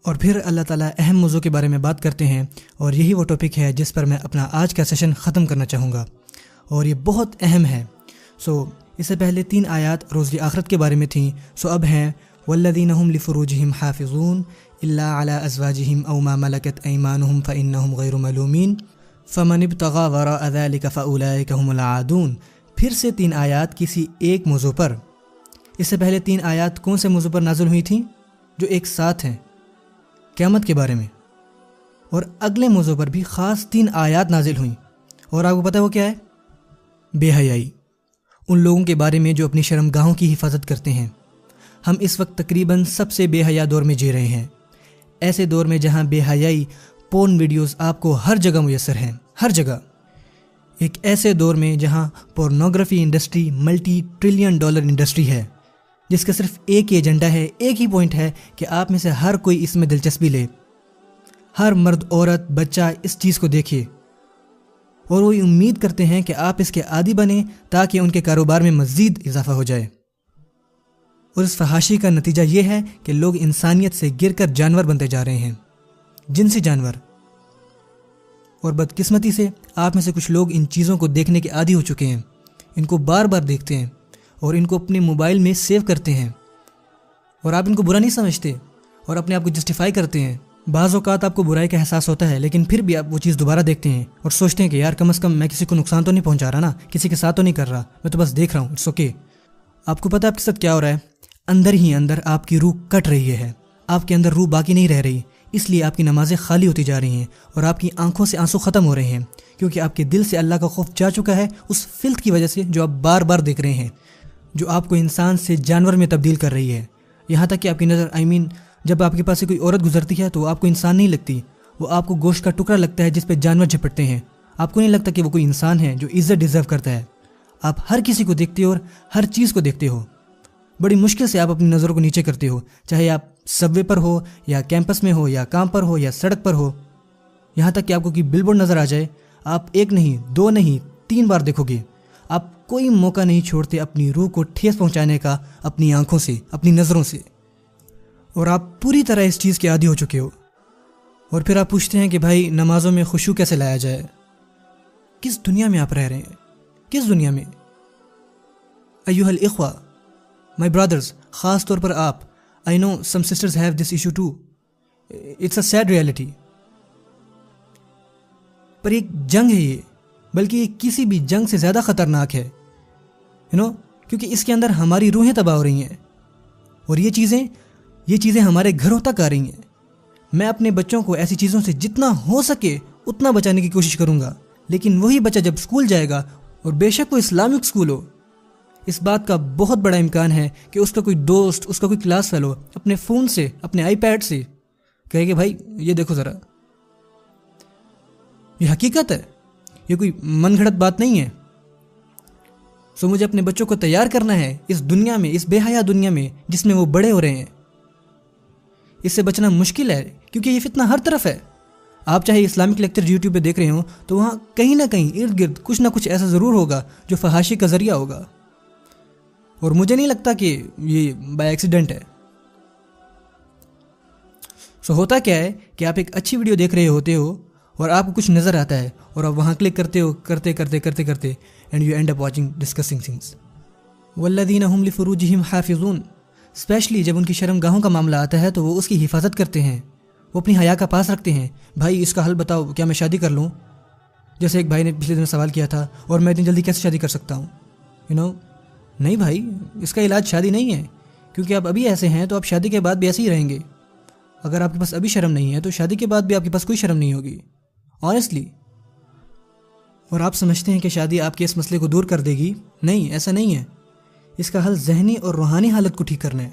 اور پھر اللہ تعالیٰ اہم موضوع کے بارے میں بات کرتے ہیں، اور یہی وہ ٹاپک ہے جس پر میں اپنا آج کا سیشن ختم کرنا چاہوں گا، اور یہ بہت اہم ہے۔ اس سے پہلے 3 آیات روز آخرت کے بارے میں تھیں، اب ہیں والذین هم لفروجہم حافظون الا علی ازواجہم او ما ملکت ایمانہم فانہم غیر ملومین فمن ابتغى وراء ذلك فاولئک هم العادون۔ پھر سے 3 آیات کسی ایک موضوع پر۔ اس سے پہلے 3 آیات کون سے موضوع پر نازل ہوئی تھیں؟ جو ایک ساتھ ہیں، قیامت کے بارے میں، اور اگلے موضوع پر بھی خاص 3 آیات نازل ہوئیں، اور آپ کو پتہ وہ کیا ہے؟ بے حیائی، ان لوگوں کے بارے میں جو اپنی شرمگاہوں کی حفاظت کرتے ہیں۔ ہم اس وقت تقریباً سب سے بے حیا دور میں جی رہے ہیں، ایسے دور میں جہاں بے حیائی پورن ویڈیوز آپ کو ہر جگہ میسر ہیں، ہر جگہ۔ ایک ایسے دور میں جہاں pornography industry multi trillion dollar industry ہے، جس کا صرف ایک ہی ایجنڈا ہے، ایک ہی پوائنٹ ہے کہ آپ میں سے ہر کوئی اس میں دلچسپی لے، ہر مرد عورت بچہ اس چیز کو دیکھے، اور وہ امید کرتے ہیں کہ آپ اس کے عادی بنیں تاکہ ان کے کاروبار میں مزید اضافہ ہو جائے۔ اور اس فحاشی کا نتیجہ یہ ہے کہ لوگ انسانیت سے گر کر جانور بنتے جا رہے ہیں، جنسی جانور۔ اور بدقسمتی سے آپ میں سے کچھ لوگ ان چیزوں کو دیکھنے کے عادی ہو چکے ہیں، ان کو بار بار دیکھتے ہیں اور ان کو اپنے موبائل میں سیو کرتے ہیں، اور آپ ان کو برا نہیں سمجھتے اور اپنے آپ کو جسٹیفائی کرتے ہیں۔ بعض اوقات آپ کو برائی کا احساس ہوتا ہے، لیکن پھر بھی آپ وہ چیز دوبارہ دیکھتے ہیں اور سوچتے ہیں کہ یار کم از کم میں کسی کو نقصان تو نہیں پہنچا رہا نا، کسی کے ساتھ تو نہیں کر رہا، میں تو بس دیکھ رہا ہوں، اٹس اوکے۔ آپ کو پتہ ہے آپ کے ساتھ کیا ہو رہا ہے؟ اندر ہی اندر آپ کی روح کٹ رہی ہے، آپ کے اندر روح باقی نہیں رہ رہی، اس لیے آپ کی نمازیں خالی ہوتی جا رہی ہیں اور آپ کی آنکھوں سے آنسو ختم ہو رہے ہیں، کیونکہ آپ کے دل سے اللہ کا خوف جا چکا ہے اس فلت کی وجہ سے جو آپ بار بار دیکھ رہے ہیں، جو آپ کو انسان سے جانور میں تبدیل کر رہی ہے۔ یہاں تک کہ آپ کی نظر جب آپ کے پاس سے کوئی عورت گزرتی ہے تو وہ آپ کو انسان نہیں لگتی، وہ آپ کو گوشت کا ٹکڑا لگتا ہے جس پہ جانور جھپٹتے ہیں۔ آپ کو نہیں لگتا کہ وہ کوئی انسان ہے جو عزت ڈیزرو کرتا ہے۔ آپ ہر کسی کو دیکھتے ہو اور ہر چیز کو دیکھتے ہو، بڑی مشکل سے آپ اپنی نظروں کو نیچے کرتے ہو، چاہے آپ سب وے پر ہو یا کیمپس میں ہو یا کام پر ہو یا سڑک پر ہو۔ یہاں تک کہ آپ کو کوئی بل بورڈ نظر آ جائے، آپ 1 نہیں 2 نہیں 3 بار دیکھو گے۔ آپ کوئی موقع نہیں چھوڑتے اپنی روح کو ٹھیس پہنچانے کا، اپنی آنکھوں سے، اپنی نظروں سے، اور آپ پوری طرح اس چیز کے عادی ہو چکے ہو۔ اور پھر آپ پوچھتے ہیں کہ بھائی نمازوں میں خشوع کیسے لایا جائے؟ کس دنیا میں آپ رہ رہے ہیں؟ کس دنیا میں؟ ایھا الاخوہ، مائی برادرز، خاص طور پر آپ، I know some sisters have this issue too. It's a sad reality. پر ایک جنگ ہے یہ، بلکہ یہ کسی بھی جنگ سے زیادہ خطرناک ہے، کیونکہ اس کے اندر ہماری روحیں تباہ ہو رہی ہیں، اور یہ چیزیں ہمارے گھروں تک آ رہی ہیں۔ میں اپنے بچوں کو ایسی چیزوں سے جتنا ہو سکے اتنا بچانے کی کوشش کروں گا، لیکن وہی بچہ جب اسکول جائے گا، اور بے شک وہ اسلامک اسکول ہو، اس بات کا بہت بڑا امکان ہے کہ اس کا کوئی دوست، اس کا کوئی کلاس فیلو اپنے فون سے، اپنے آئی پیڈ سے کہے کہ بھائی یہ دیکھو ذرا، یہ حقیقت ہے، یہ کوئی من گھڑت بات نہیں ہے۔ مجھے اپنے بچوں کو تیار کرنا ہے اس دنیا میں، اس بے حیا دنیا میں جس میں وہ بڑے ہو رہے ہیں۔ اس سے بچنا مشکل ہے کیونکہ یہ فتنہ ہر طرف ہے۔ آپ چاہے اسلامک لیکچر یوٹیوب پہ دیکھ رہے ہوں تو وہاں کہیں نہ کہیں ارد گرد کچھ نہ کچھ ایسا ضرور ہوگا جو فحاشی کا ذریعہ ہوگا، اور مجھے نہیں لگتا کہ یہ بائی ایکسیڈنٹ ہے۔ ہوتا کیا ہے کہ آپ ایک اچھی ویڈیو دیکھ رہے ہوتے ہو اور آپ کو کچھ نظر آتا ہے اور آپ وہاں کلک کرتے ہو، کرتے and you and up watching discussing things. والذین هم لفروجہم حافظون، اسپیشلی جب ان کی شرمگاہوں کا معاملہ آتا ہے تو وہ اس کی حفاظت کرتے ہیں، وہ اپنی حیا کا پاس رکھتے ہیں۔ بھائی اس کا حل بتاؤ، کیا میں شادی کر لوں؟ جیسے ایک بھائی نے پچھلے دن سوال کیا تھا، اور میں اتنی جلدی کیسے شادی کر سکتا ہوں؟ نہیں بھائی، اس کا علاج شادی نہیں ہے، کیونکہ آپ ابھی ایسے ہیں تو آپ شادی کے بعد بھی ایسے ہی رہیں گے۔ اگر آپ کے پاس ابھی شرم نہیں ہے تو شادی کے بعد بھی آپ کے پاس کوئی شرم نہیں ہوگی، آنیسٹلی۔ اور آپ سمجھتے ہیں کہ شادی آپ کے اس مسئلے کو دور کر دے گی؟ نہیں، ایسا نہیں ہے۔ اس کا حل ذہنی اور روحانی حالت کو ٹھیک کرنا ہے۔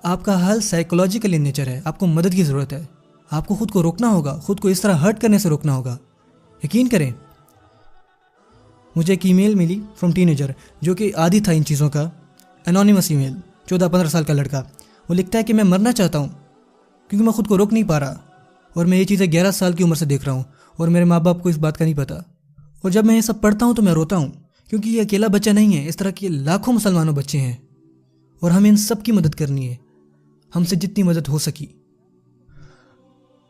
آپ کا حل سائیکولوجیکل ان نیچر ہے، آپ کو مدد کی ضرورت ہے۔ آپ کو خود کو روکنا ہوگا، خود کو اس طرح ہرٹ کرنے سے روکنا ہوگا۔ یقین کریں، مجھے ایک ای میل ملی فرام ٹین ایجر جو کہ عادی تھا ان چیزوں کا، انونیمس ای میل، 14-15 سال کا لڑکا۔ وہ لکھتا ہے کہ میں مرنا چاہتا ہوں کیونکہ میں خود کو روک نہیں پا رہا، اور میں یہ چیزیں 11 سال کی عمر سے دیکھ رہا ہوں، اور میرے ماں باپ کو اس بات کا نہیں پتہ۔ اور جب میں یہ سب پڑھتا ہوں تو میں روتا ہوں، کیونکہ یہ اکیلا بچہ نہیں ہے، اس طرح کے لاکھوں مسلمانوں بچے ہیں، اور ہمیں ان سب کی مدد کرنی ہے، ہم سے جتنی مدد ہو سکی۔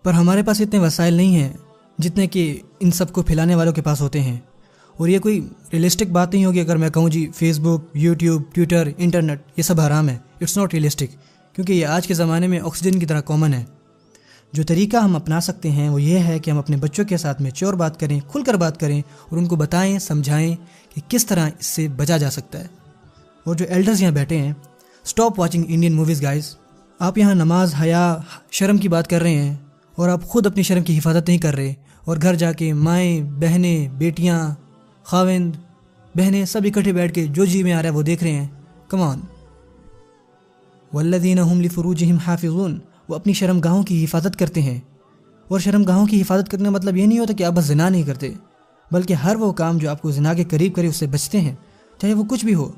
پر ہمارے پاس اتنے وسائل نہیں ہیں جتنے کہ ان سب کو پھیلانے والوں کے پاس ہوتے ہیں. اور یہ کوئی ریئلسٹک بات نہیں ہوگی اگر میں کہوں جی فیس بک، یوٹیوب، ٹویٹر، انٹرنیٹ یہ سب حرام ہے. اٹس ناٹ ریئلسٹک، کیونکہ یہ آج کے زمانے میں آکسیجن کی طرح کامن ہے. جو طریقہ ہم اپنا سکتے ہیں وہ یہ ہے کہ ہم اپنے بچوں کے ساتھ میچور بات کریں، کھل کر بات کریں اور ان کو بتائیں، سمجھائیں کہ کس طرح اس سے بچا جا سکتا ہے. اور جو ایلڈرز یہاں بیٹھے ہیں، stop watching Indian movies guys. آپ یہاں نماز، حیا، شرم کی بات کر رہے ہیں اور آپ خود اپنی شرم کی حفاظت نہیں کر رہے، اور گھر جا کے مائیں، بہنیں، بیٹیاں، خاوند، بہنیں سب اکٹھے بیٹھ کے جو جی میں آ رہا ہے وہ دیکھ رہے ہیں. کم آن. والذین هم لفروجہم حافظون، وہ اپنی شرم گاہوں کی حفاظت کرتے ہیں. اور شرم گاہوں کی حفاظت کرنے کا مطلب یہ نہیں ہوتا کہ آپ بس زنا نہیں کرتے، بلکہ ہر وہ کام جو آپ کو زنا کے قریب کرے اس سے بچتے ہیں، چاہے وہ کچھ بھی ہو.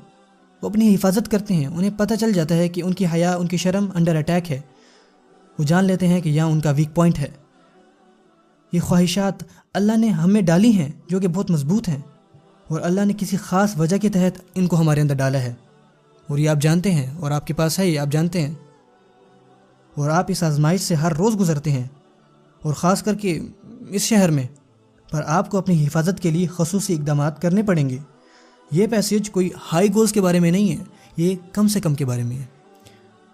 وہ اپنی حفاظت کرتے ہیں. انہیں پتہ چل جاتا ہے کہ ان کی حیا، ان کی شرم انڈر اٹیک ہے. وہ جان لیتے ہیں کہ یہاں ان کا ویک پوائنٹ ہے. یہ خواہشات اللہ نے ہمیں ڈالی ہیں جو کہ بہت مضبوط ہیں، اور اللہ نے کسی خاص وجہ کے تحت ان کو ہمارے اندر ڈالا ہے. اور یہ آپ جانتے ہیں، اور آپ کے پاس ہے، یہ آپ جانتے ہیں، اور آپ اس آزمائش سے ہر روز گزرتے ہیں، اور خاص کر کے اس شہر میں. پر آپ کو اپنی حفاظت کے لیے خصوصی اقدامات کرنے پڑیں گے. یہ پیسیج کوئی ہائی گولز کے بارے میں نہیں ہے، یہ کم سے کم کے بارے میں ہے.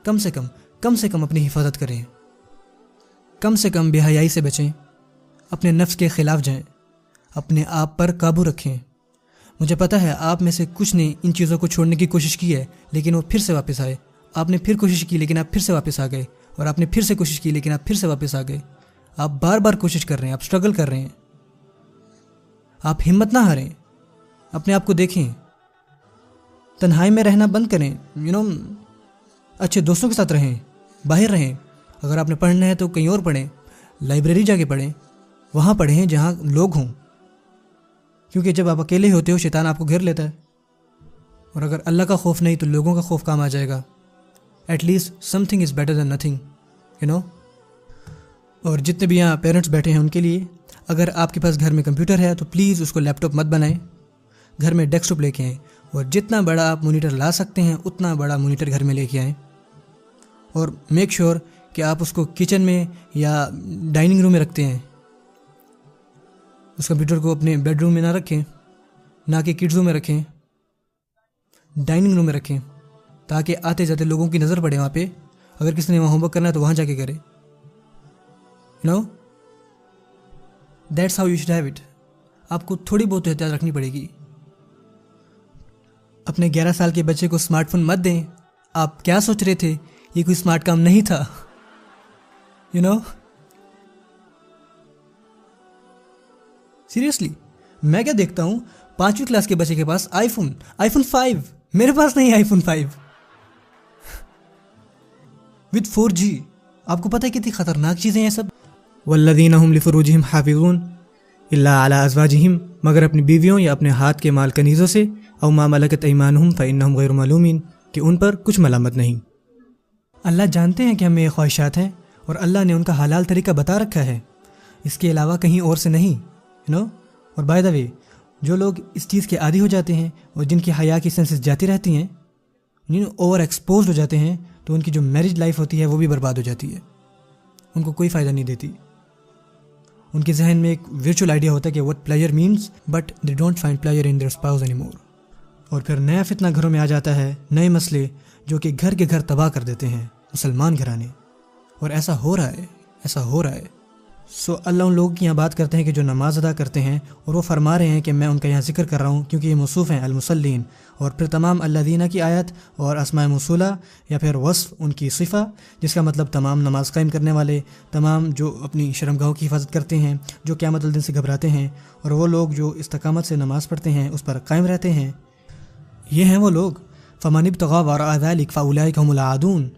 کم سے کم اپنی حفاظت کریں، کم سے کم بے حیائی سے بچیں، اپنے نفس کے خلاف جائیں، اپنے آپ پر قابو رکھیں. مجھے پتہ ہے آپ میں سے کچھ نے ان چیزوں کو چھوڑنے کی کوشش کی ہے لیکن وہ پھر سے واپس آئے. آپ نے پھر کوشش کی لیکن آپ پھر سے واپس آ گئے، اور آپ نے پھر سے کوشش کی لیکن آپ پھر سے واپس آ گئے. آپ بار بار کوشش کر رہے ہیں، آپ سٹرگل کر رہے ہیں. آپ ہمت نہ ہاریں، اپنے آپ کو دیکھیں، تنہائی میں رہنا بند کریں. اچھے دوستوں کے ساتھ رہیں، باہر رہیں. اگر آپ نے پڑھنا ہے تو کہیں اور پڑھیں، لائبریری جا کے پڑھیں، وہاں پڑھیں جہاں لوگ ہوں. کیونکہ جب آپ اکیلے ہوتے ہو شیطان آپ کو گھیر لیتا ہے، اور اگر اللہ کا خوف نہیں تو لوگوں کا خوف کام آ جائے گا. At least something is better than nothing. اور جتنے بھی یہاں پیرنٹس بیٹھے ہیں ان کے لیے، اگر آپ کے پاس گھر میں کمپیوٹر ہے تو پلیز اس کو لیپ ٹاپ مت بنائیں، گھر میں ڈیسک ٹاپ لے کے آئیں. اور جتنا بڑا آپ مانیٹر لا سکتے ہیں اتنا بڑا مانیٹر گھر میں لے کے آئیں. اور میک شیور کہ آپ اس کو کچن میں یا ڈائننگ روم میں رکھتے ہیں. اس کمپیوٹر کو اپنے بیڈ روم میں نہ رکھیں، نہ کہ کڈز روم میں رکھیں، ڈائننگ روم میں رکھیں، تاکہ آتے جاتے لوگوں کی نظر پڑے وہاں پہ. اگر کسی نے وہاں ہوم ورک کرنا ہے تو وہاں جا کے کرے. That's how you should have it. آپ کو تھوڑی بہت احتیاط رکھنی پڑے گی. اپنے 11 سال کے بچے کو اسمارٹ فون مت دیں. آپ کیا سوچ رہے تھے؟ یہ کوئی اسمارٹ کام نہیں تھا. سیریسلی میں کیا دیکھتا ہوں 5ویں کلاس کے بچے کے پاس آئی فون 5. میرے پاس نہیں آئی فون 5 وتھ 4G. آپ کو پتہ ہے کتنی خطرناک چیزیں ہیں سب. والذین هم لفروجہم حافظون الا علی ازواجہم، مگر اپنی بیویوں یا اپنے ہاتھ کے مال کنیزوں سے، او ما ملکت ایمانہم فانہم غیر ملومین، کہ ان پر کچھ ملامت نہیں. اللہ جانتے ہیں کہ ہمیں یہ خواہشات ہیں، اور اللہ نے ان کا حلال طریقہ بتا رکھا ہے، اس کے علاوہ کہیں اور سے نہیں. اور بائی دا وے، جو لوگ اس چیز کے عادی ہو جاتے ہیں اور جن کی حیا کی سینسز جاتی رہتی ہیں، اوور ایکسپوزڈ ہو جاتے ہیں، تو ان کی جو میرج لائف ہوتی ہے وہ بھی برباد ہو جاتی ہے. ان کو کوئی فائدہ نہیں دیتی. ان کے ذہن میں ایک ورچوئل آئیڈیا ہوتا ہے کہ what pleasure means but they don't find pleasure in their spouse anymore. اور پھر نیا فتنہ گھروں میں آ جاتا ہے، نئے مسئلے جو کہ گھر کے گھر تباہ کر دیتے ہیں مسلمان گھرانے. اور ایسا ہو رہا ہے. سو اللہ ان لوگوں کی یہاں بات کرتے ہیں کہ جو نماز ادا کرتے ہیں، اور وہ فرما رہے ہیں کہ میں ان کا یہاں ذکر کر رہا ہوں کیونکہ یہ موصوف ہیں المصلین. اور پھر تمام الذین کی آیت اور اسماء موصولہ یا پھر وصف ان کی صفہ، جس کا مطلب تمام نماز قائم کرنے والے، تمام جو اپنی شرمگاہوں کی حفاظت کرتے ہیں، جو قیامت الدین سے گھبراتے ہیں، اور وہ لوگ جو استقامت سے نماز پڑھتے ہیں، اس پر قائم رہتے ہیں. یہ ہیں وہ لوگ. فمن ابتغى وراء ذلك فاولئک هم العادون.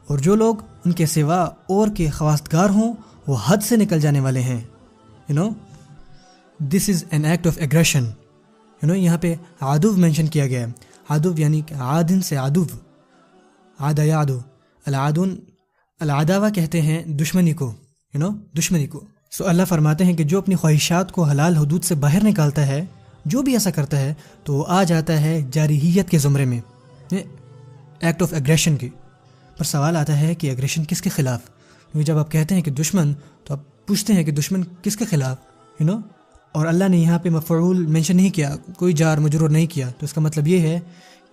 اور جو لوگ ان کے سوا اور کے خواستگار ہوں وہ حد سے نکل جانے والے ہیں. This is an act of aggression. یہاں پہ عدو مینشن کیا گیا ہے. عدو یعنی کہ عادن سے عدو، عاد یعدو. العادون العداوہ کہتے ہیں دشمنی کو، دشمنی کو. سو اللہ فرماتے ہیں کہ جو اپنی خواہشات کو حلال حدود سے باہر نکالتا ہے، جو بھی ایسا کرتا ہے تو وہ آ جاتا ہے جارحیت کے زمرے میں، ایکٹ آف ایگریشن کی. پر سوال آتا ہے کہ ایگریشن کس کے خلاف؟ کیونکہ جب آپ کہتے ہیں کہ دشمن تو آپ پوچھتے ہیں کہ دشمن کس کے خلاف اور اللہ نے یہاں پہ مفعول مینشن نہیں کیا، کوئی جار مجرور نہیں کیا، تو اس کا مطلب یہ ہے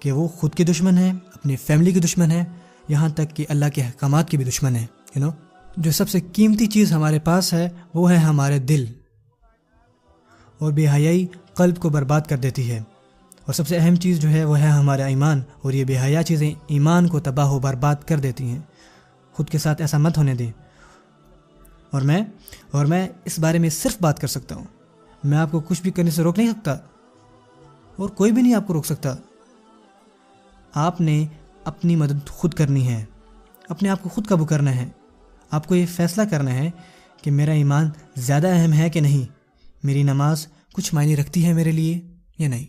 کہ وہ خود کے دشمن ہیں، اپنی فیملی کے دشمن ہیں، یہاں تک کہ اللہ کے احکامات کے بھی دشمن ہیں. جو سب سے قیمتی چیز ہمارے پاس ہے وہ ہے ہمارے دل، اور بے حیائی قلب کو برباد کر دیتی ہے. اور سب سے اہم چیز جو ہے وہ ہے ہمارا ایمان، اور یہ بے حیا چیزیں ایمان کو تباہ و برباد کر دیتی ہیں. خود کے ساتھ ایسا مت ہونے دیں. اور میں اس بارے میں صرف بات کر سکتا ہوں. میں آپ کو کچھ بھی کرنے سے روک نہیں سکتا، اور کوئی بھی نہیں آپ کو روک سکتا. آپ نے اپنی مدد خود کرنی ہے، اپنے آپ کو خود قابو کرنا ہے. آپ کو یہ فیصلہ کرنا ہے کہ میرا ایمان زیادہ اہم ہے کہ نہیں، میری نماز کچھ معنی رکھتی ہے میرے لیے یا نہیں.